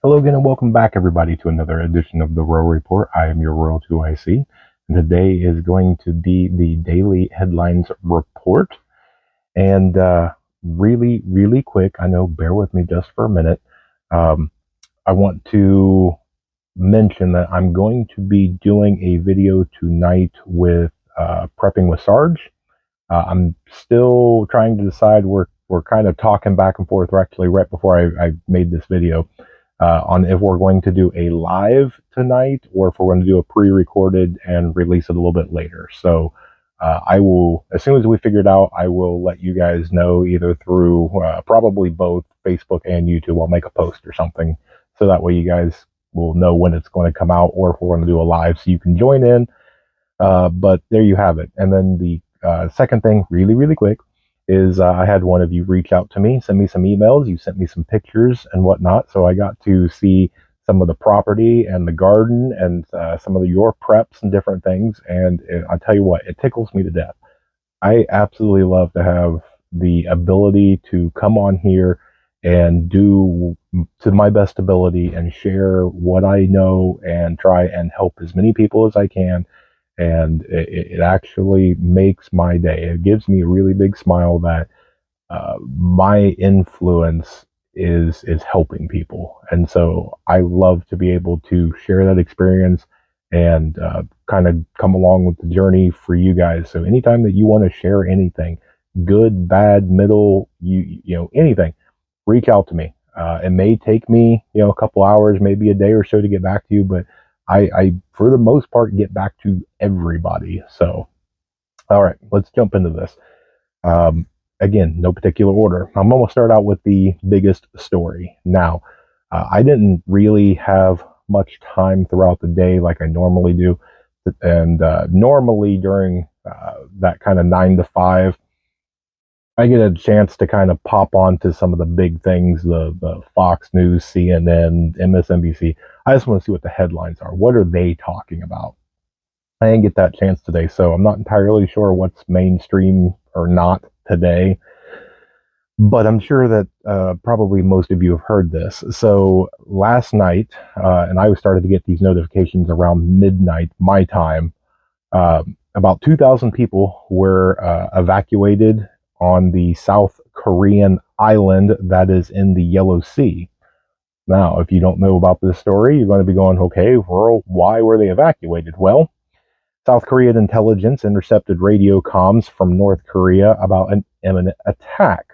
Hello again and welcome back everybody to another edition of the Royal Report. I am your Royal 2IC and today is going to be the daily headlines report. And really quick, I know, bear with me just for a minute. I want to mention that I'm going to be doing a video tonight with prepping with Sarge. I'm still trying to decide. We're kind of talking back and forth. We're actually right before I made this video on if we're going to do a live tonight or if we're going to do a pre-recorded and release it a little bit later. So I will, as soon as we figure it out, I will let you guys know either through probably both Facebook and YouTube. I'll make a post or something so that way you guys will know when it's going to come out or if we're going to do a live so you can join in. But there you have it. And then the second thing, really quick, is I had one of you reach out to me, send me some emails. You sent me some pictures and whatnot. So I got to see some of the property and the garden and some of your preps and different things. And I'll tell you what, it tickles me to death. I absolutely love to have the ability to come on here and do to my best ability and share what I know and try and help as many people as I can. And it actually makes my day. It gives me a really big smile that my influence is helping people, and so I love to be able to share that experience and kind of come along with the journey for you guys. So anytime that you want to share anything, good, bad, middle, you know anything, reach out to me. It may take me a couple hours, maybe a day or so to get back to you, but I, for the most part, get back to everybody. So, all right, let's jump into this. Again, no particular order. I'm going to start out with the biggest story. Now, I didn't really have much time throughout the day like I normally do. And normally during that kind of 9 to 5, I get a chance to kind of pop onto some of the big things, the Fox News, CNN, MSNBC. I just want to see what the headlines are. What are they talking about? I didn't get that chance today, so I'm not entirely sure what's mainstream or not today. But I'm sure that probably most of you have heard this. So last night, and I started to get these notifications around midnight, my time, about 2,000 people were evacuated on the South Korean island that is in the Yellow Sea. Now, if you don't know about this story, you're going to be going, okay, well, why were they evacuated? Well, South Korean intelligence intercepted radio comms from North Korea about an imminent attack.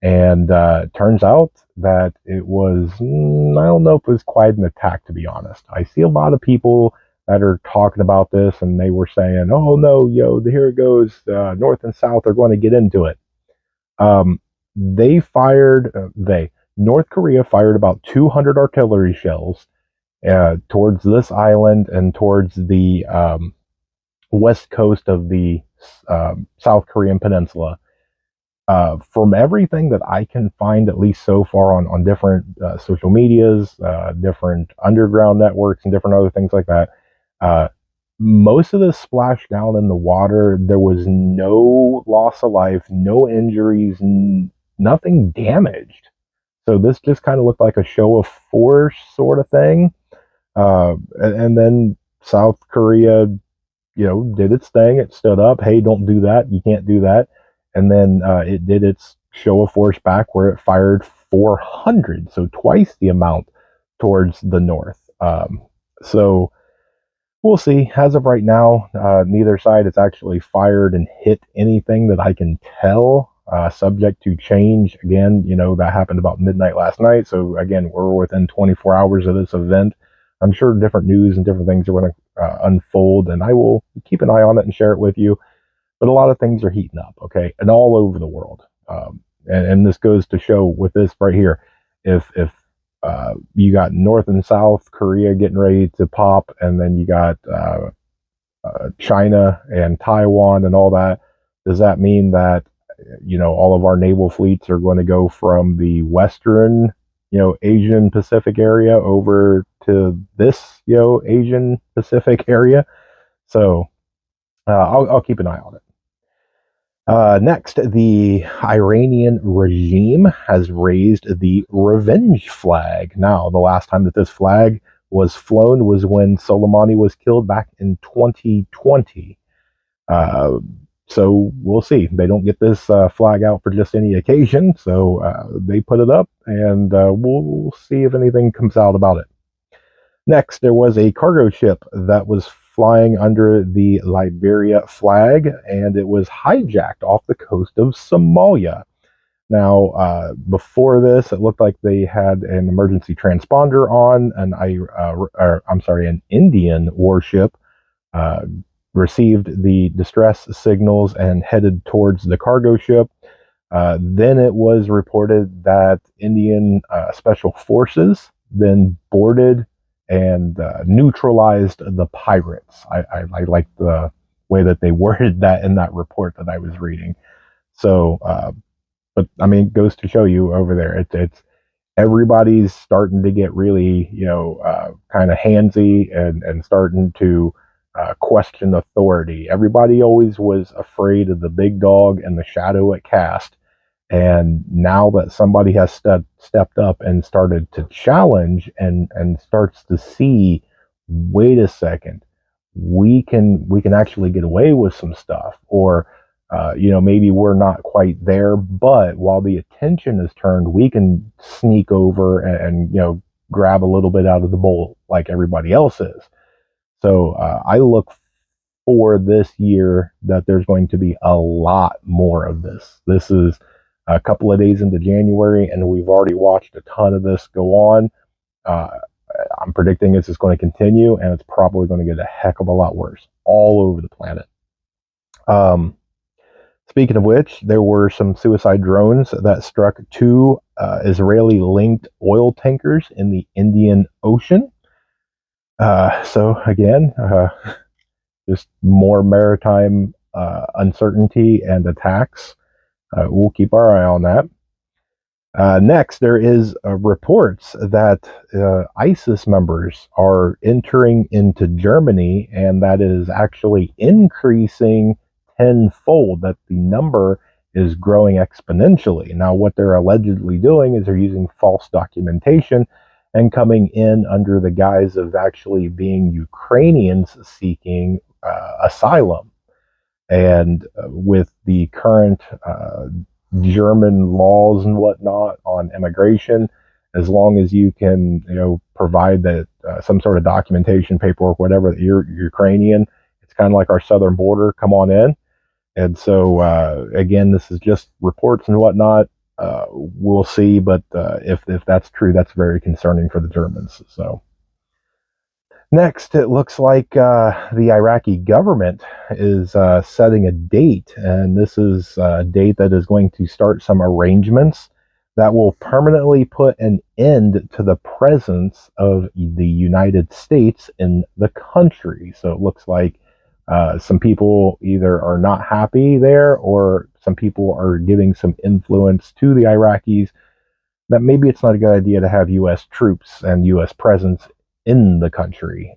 And turns out that it was, I don't know if it was quite an attack, to be honest. I see a lot of people that are talking about this, and they were saying, oh no, here it goes, North and South are going to get into it. North Korea fired about 200 artillery shells towards this island and towards the west coast of the South Korean peninsula. From everything that I can find, at least so far on different social medias, different underground networks, and different other things like that, most of this splashed down in the water. There was no loss of life, no injuries, nothing damaged. So this just kind of looked like a show of force sort of thing. And then South Korea, did its thing. It stood up. Hey, don't do that. You can't do that. And then it did its show of force back where it fired 400, so twice the amount towards the north. So we'll see. As of right now, neither side has actually fired and hit anything that I can tell, subject to change. Again, that happened about midnight last night. So again, we're within 24 hours of this event. I'm sure different news and different things are going to unfold, and I will keep an eye on it and share it with you. But a lot of things are heating up, okay, and all over the world. And this goes to show with this right here, if you got North and South Korea getting ready to pop, and then you got China and Taiwan and all that, does that mean that all of our naval fleets are going to go from the Western Asian Pacific area over to this Asian Pacific area? So I'll keep an eye on it. Next, the Iranian regime has raised the revenge flag. Now, the last time that this flag was flown was when Soleimani was killed back in 2020. Uh, so we'll see. They don't get this flag out for just any occasion, so they put it up, and we'll see if anything comes out about it. Next, there was a cargo ship that was flying under the Liberia flag, and it was hijacked off the coast of Somalia. Now, before this, it looked like they had an emergency transponder on, an Indian warship uh, received the distress signals and headed towards the cargo ship. Then it was reported that Indian special forces then boarded and neutralized the pirates. I like the way that they worded that in that report that I was reading. So, but I mean, it goes to show you over there, it's everybody's starting to get really, kind of handsy and starting to question authority. Everybody always was afraid of the big dog and the shadow it cast. And now that somebody has stepped up and started to challenge and starts to see, wait a second, we can actually get away with some stuff, or maybe we're not quite there, but while the attention is turned, we can sneak over and grab a little bit out of the bowl like everybody else is. So I look for this year that there's going to be a lot more of this. This is a couple of days into January, and we've already watched a ton of this go on. Uh, I'm predicting this is going to continue, and it's probably going to get a heck of a lot worse all over the planet. Um, Speaking of which, there were some suicide drones that struck two Israeli linked oil tankers in the Indian Ocean. So, again, just more maritime uncertainty and attacks. We'll keep our eye on that. Next, there is reports that ISIS members are entering into Germany, and that is actually increasing tenfold. That the number is growing exponentially. Now, what they're allegedly doing is they're using false documentation and coming in under the guise of actually being Ukrainians seeking asylum. And with the current German laws and whatnot on immigration, as long as you can, provide that some sort of documentation, paperwork, whatever, that you're Ukrainian, it's kind of like our southern border. Come on in. And so, again, this is just reports and whatnot. We'll see, but if that's true, that's very concerning for the Germans. So. Next, it looks like the Iraqi government is setting a date, and this is a date that is going to start some arrangements that will permanently put an end to the presence of the United States in the country. So it looks like some people either are not happy there, or some people are giving some influence to the Iraqis that maybe it's not a good idea to have U.S. troops and U.S. presence in the country.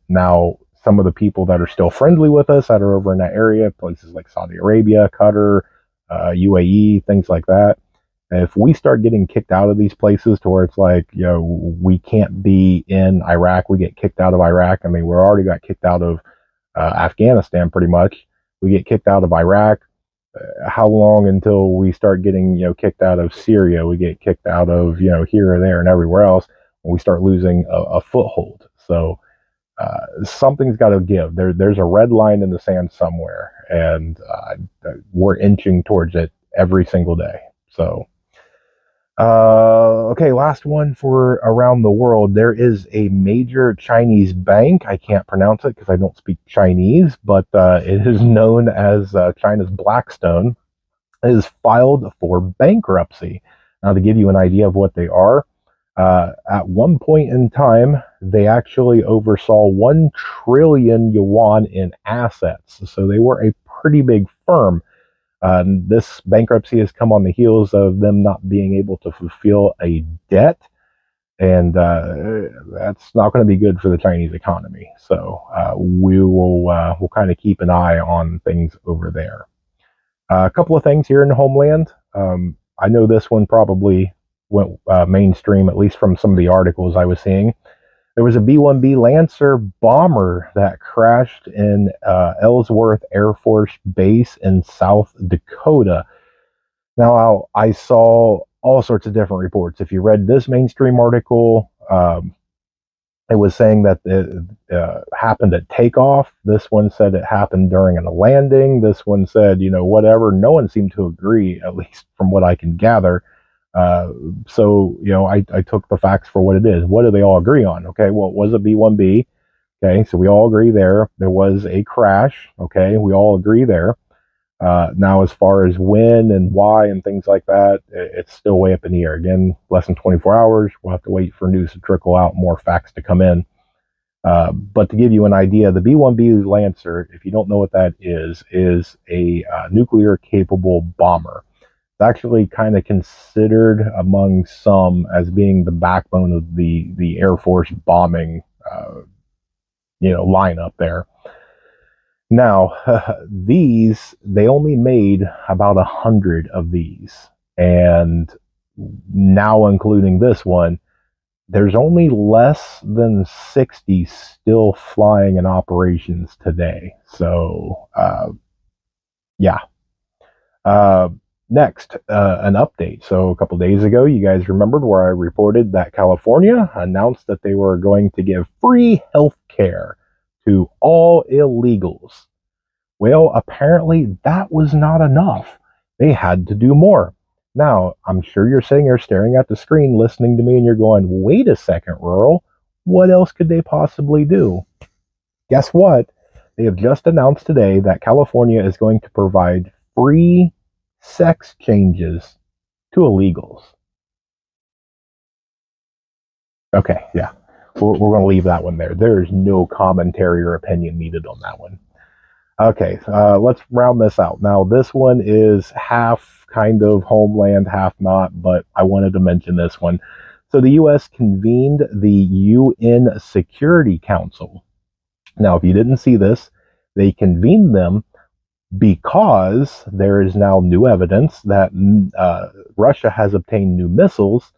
Now, some of the people that are still friendly with us that are over in that area, places like Saudi Arabia, Qatar, UAE, things like that. If we start getting kicked out of these places to where it's like, we can't be in Iraq, we get kicked out of Iraq. I mean, we already got kicked out of Afghanistan pretty much. We get kicked out of Iraq. How long until we start getting, kicked out of Syria? We get kicked out of, here or there and everywhere else, when we start losing a foothold. So something's got to give. There's a red line in the sand somewhere, and we're inching towards it every single day. So, okay, last one for around the world. There is a major Chinese bank. I can't pronounce it because I don't speak Chinese, but it is known as China's Blackstone. It is filed for bankruptcy. Now, to give you an idea of what they are, at one point in time, they actually oversaw 1 trillion yuan in assets. So they were a pretty big firm. This bankruptcy has come on the heels of them not being able to fulfill a debt, and that's not going to be good for the Chinese economy. So we'll kind of keep an eye on things over there. A couple of things here in Homeland. I know this one probably went mainstream, at least from some of the articles I was seeing. There was a B-1B Lancer bomber that crashed in Ellsworth Air Force Base in South Dakota. Now, I saw all sorts of different reports. If you read this mainstream article, it was saying that it happened at takeoff. This one said it happened during a landing. This one said, whatever. No one seemed to agree, at least from what I can gather. Uh, I took the facts for what it is. What do they all agree on? Okay, well, it was a B-1B. Okay, so we all agree there. There was a crash. Okay, we all agree there. Now, as far as when and why and things like that, it's still way up in the air. Again, less than 24 hours. We'll have to wait for news to trickle out, more facts to come in. But to give you an idea, the B-1B Lancer, if you don't know what that is a nuclear capable bomber. It's actually kind of considered among some as being the backbone of the Air Force bombing, lineup there. Now, they only made about 100 of these. And now, including this one, there's only less than 60 still flying in operations today. So, yeah. Uh, Next, an update. So, a couple days ago, you guys remembered where I reported that California announced that they were going to give free health care to all illegals. Well, apparently that was not enough. They had to do more. Now, I'm sure you're sitting there staring at the screen listening to me and you're going, wait a second, Rural. What else could they possibly do? Guess what? They have just announced today that California is going to provide free sex changes to illegals. Okay, yeah. We're going to leave that one there. There is no commentary or opinion needed on that one. Okay, let's round this out. Now, this one is half kind of homeland, half not, but I wanted to mention this one. So, the U.S. convened the UN Security Council. Now, if you didn't see this, they convened them because there is now new evidence that Russia has obtained new missiles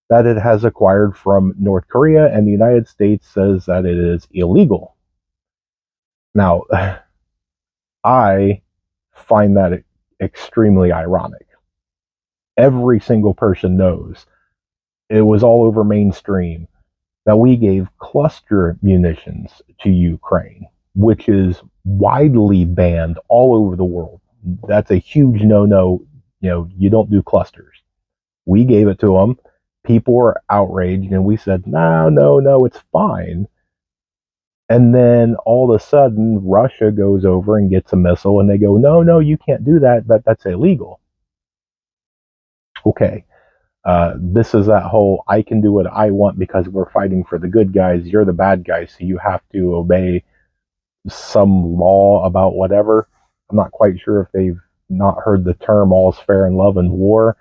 that it has acquired from North Korea, and the United States says that it is illegal. Now, I find that extremely ironic. Every single person knows it was all over mainstream that we gave cluster munitions to Ukraine, which is widely banned all over the world. That's a huge no-no. You don't do clusters. We gave it to them. People were outraged, and we said, no, it's fine. And then all of a sudden, Russia goes over and gets a missile, and they go, no, you can't do that. That's illegal. Okay. This is that whole I can do what I want because we're fighting for the good guys. You're the bad guys, so you have to obey some law about whatever. I'm not quite sure if they've not heard the term all's fair in love and war,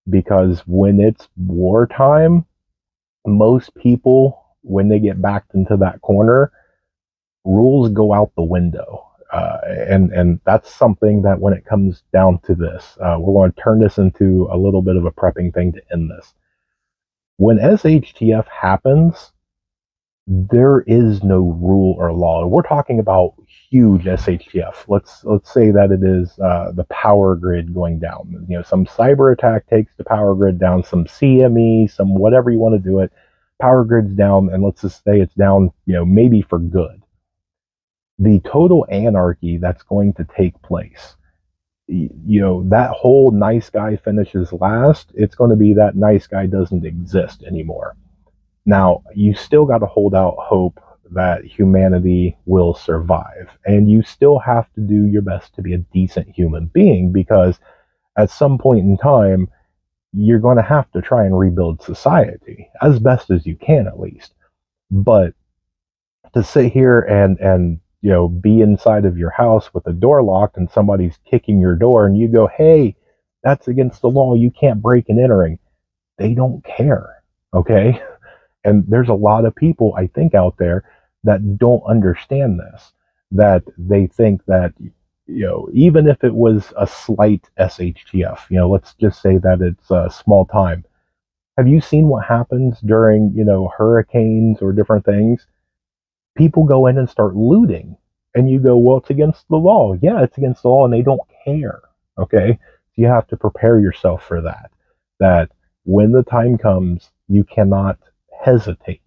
because when it's wartime, most people, when they get backed into that corner, rules go out the window. And that's something that when it comes down to this, we're going to turn this into a little bit of a prepping thing to end this. When SHTF happens, there is no rule or law. We're talking about huge SHTF. Let's say that it is the power grid going down. Some cyber attack takes the power grid down, some CME, some whatever you want to do it. Power grid's down, and let's just say it's down, maybe for good. The total anarchy that's going to take place, that whole nice guy finishes last. It's going to be that nice guy doesn't exist anymore. Now, you still got to hold out hope that humanity will survive, and you still have to do your best to be a decent human being, because at some point in time, you're going to have to try and rebuild society as best as you can, at least. But to sit here and be inside of your house with the door locked and somebody's kicking your door and you go, hey, that's against the law, you can't break and entering. They don't care. Okay. And there's a lot of people, I think, out there that don't understand this, that they think that even if it was a slight SHTF, let's just say that it's a small time. Have you seen what happens during, hurricanes or different things? People go in and start looting. And you go, well, it's against the law. Yeah, it's against the law, and they don't care. Okay. So you have to prepare yourself for that. That when the time comes, you cannot hesitate.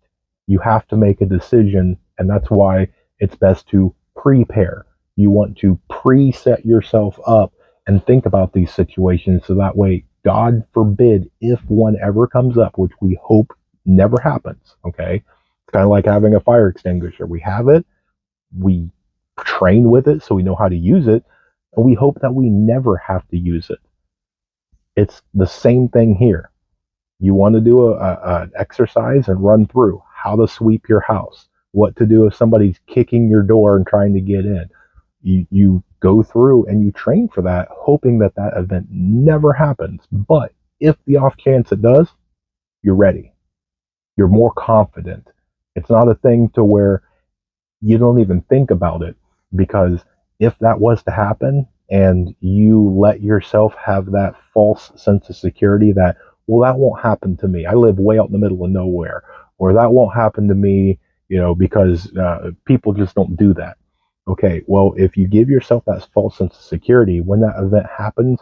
You have to make a decision. And that's why it's best to prepare. You want to preset yourself up and think about these situations so that way, God forbid, if one ever comes up, which we hope never happens, okay? It's kind of like having a fire extinguisher. We have it, we train with it so we know how to use it, and we hope that we never have to use it. It's the same thing here. You want to do an exercise and run through how to sweep your house, what to do if somebody's kicking your door and trying to get in. You go through and you train for that, hoping that that event never happens. But if the off chance it does, you're ready. You're more confident. It's not a thing to where you don't even think about it, because if that was to happen and you let yourself have that false sense of security that, well, that won't happen to me, I live way out in the middle of nowhere, or that won't happen to me, because people just don't do that. Okay, well, if you give yourself that false sense of security, when that event happens,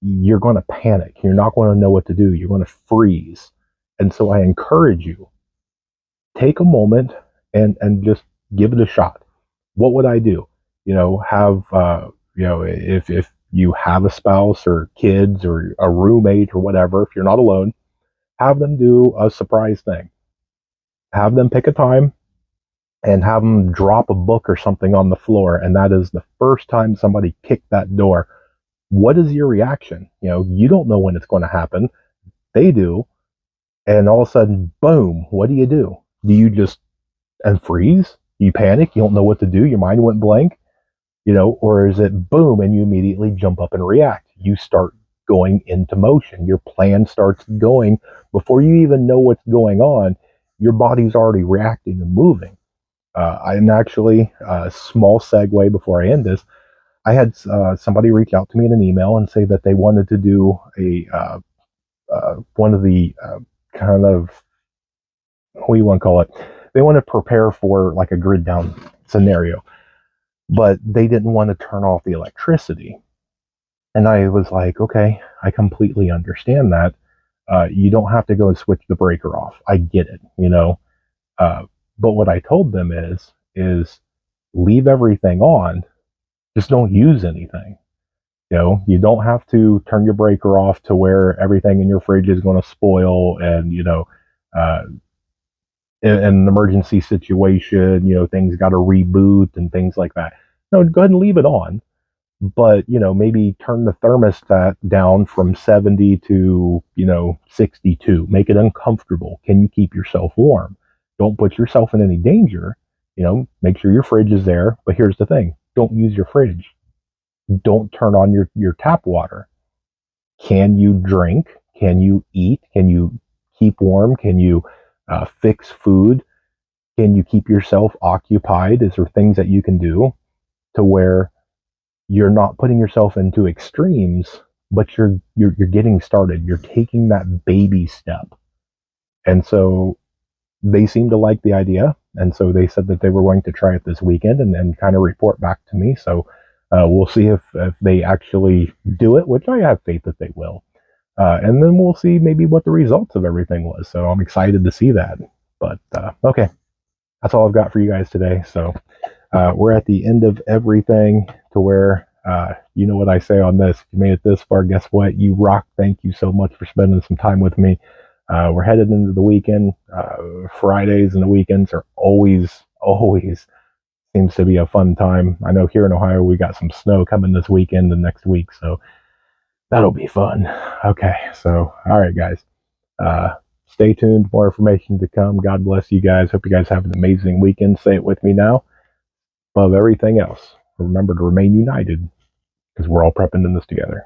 you're going to panic. You're not going to know what to do. You're going to freeze. And so I encourage you, take a moment and just give it a shot. What would I do? Have if you have a spouse or kids or a roommate or whatever, if you're not alone, have them do a surprise thing. Have them pick a time and have them drop a book or something on the floor, and that is the first time somebody kicked that door. What is your reaction? You don't know when it's going to happen. They do, and all of a sudden, boom! What do? Do you just and freeze? You panic. You don't know what to do. Your mind went blank. Or is it boom and you immediately jump up and react? You start going into motion. Your plan starts going before you even know what's going on. Your body's already reacting and moving. I'm actually a small segue before I end this. I had somebody reach out to me in an email and say that they wanted to do a one of the kind of, what do you want to call it? They want to prepare for like a grid down scenario, but they didn't want to turn off the electricity. And I was like, okay, I completely understand that. You don't have to go and switch the breaker off. I get it. Uh, but what I told them is leave everything on, just don't use anything. You don't have to turn your breaker off to where everything in your fridge is going to spoil, and uh, in an emergency situation, things got to reboot and things like that. No, go ahead and leave it on, but maybe turn the thermostat down from 70 to 62. Make it uncomfortable. Can you keep yourself warm? Don't put yourself in any danger. Make sure your fridge is there. But here's the thing: don't use your fridge. Don't turn on your tap water. Can you drink? Can you eat? Can you keep warm? Can you fix food? Can you keep yourself occupied? Is there things that you can do to where you're not putting yourself into extremes, but you're getting started. You're taking that baby step. And so they seem to like the idea. And so they said that they were going to try it this weekend and then kind of report back to me. So we'll see if they actually do it, which I have faith that they will. And then we'll see maybe what the results of everything was. So I'm excited to see that. But okay, that's all I've got for you guys today. So we're at the end of everything, to where you know what I say on this. If you made it this far, guess what? You rock. Thank you so much for spending some time with me. We're headed into the weekend. Fridays and the weekends are always seems to be a fun time. I know here in Ohio we got some snow coming this weekend and next week, so that'll be fun. Okay, so all right, guys. Stay tuned. More information to come. God bless you guys. Hope you guys have an amazing weekend. Say it with me now. Above everything else, remember to remain united, because we're all prepping in this together.